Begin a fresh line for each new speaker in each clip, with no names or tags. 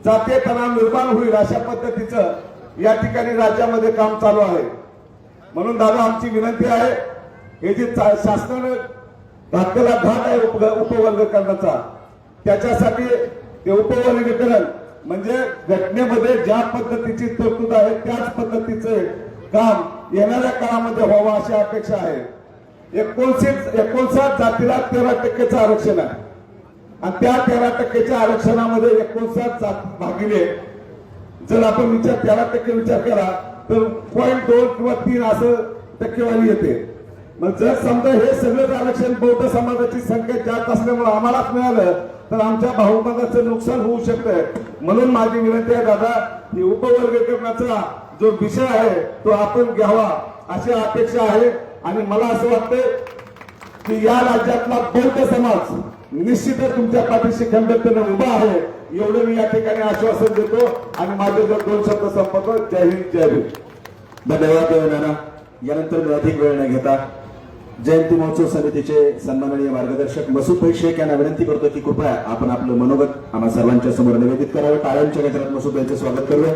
जातीय तणाव निर्माण होईल अशा पद्धतीचं या ठिकाणी राज्यामध्ये काम चालू आहे। म्हणून दादा आमची विनंती आहे, हे जे शासनाने घातलेला घाट आहे उपवर्गीकरणाचा, त्याच्यासाठी ते उपवर्गीकरण म्हणजे घटनेमध्ये ज्या पद्धतीची तरतूद आहे त्याच पद्धतीचे काम येणाऱ्या काळामध्ये व्हावं अशी अपेक्षा आहे। 59 जातीला 13% आरक्षण आहे आणि त्या 13% आरक्षणामध्ये 59 जात भागिले जर आपण 13% विचार केला तर 0.2 किंवा 3 असं टक्केवारी येते। मग जर समजा हे सगळंच आरक्षण बौद्ध समाजाची संख्या जास्त असल्यामुळे आम्हालाच मिळालं तर आमच्या बहुमताचं नुकसान होऊ शकतंय। म्हणून माझी विनंती आहे दादा, की उपवर्गीकरणाचा जो विषय आहे तो आपण घ्यावा अशी अपेक्षा आहे। आणि मला असं वाटतंय की या राज्यातला बौद्ध समाज निश्चितच तुमच्या पाठीशी खंबीरपणे उभा आहे, एवढं मी या ठिकाणी आश्वासन देतो आणि माझे जर 2 शब्द संपवतो। जय हिंद, जय भीम।
धन्यवाद नाना। यानंतर मी अधिक वेळ न घेता जयंती महोत्सव समितीचे सन्माननीय मार्गदर्शक मसूद भाई शेख यांना विनंती करतो की कृपया आपण आपलं मनोगत आम्हा सर्वांच्या समोर निवेदित करावं। टाळ्यांच्या गजरात मसूद भाईंचं स्वागत करूया।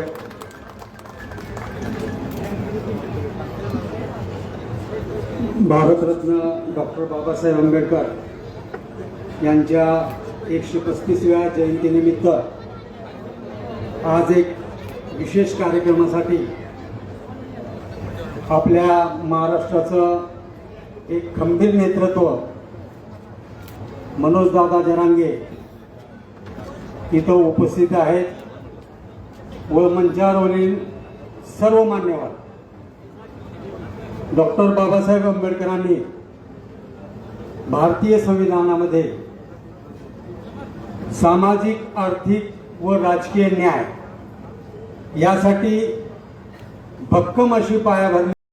भारतरत्न डॉक्टर बाबासाहेब आंबेडकर यांच्या 135व्या जयंतीनिमित्त आज एक विशेष कार्यक्रमासाठी आपल्या महाराष्ट्राचं एक खंबीर नेतृत्व मनोजदादा जरांगे इथं उपस्थित आहेत व मंचावरील सर्व मान्यवर। डॉक्टर बाबासाहेब आंबेडकरांनी भारतीय संविधानामध्ये सामाजिक, आर्थिक व राजकीय न्याय यासाठी भक्कम अशी पायाभरणी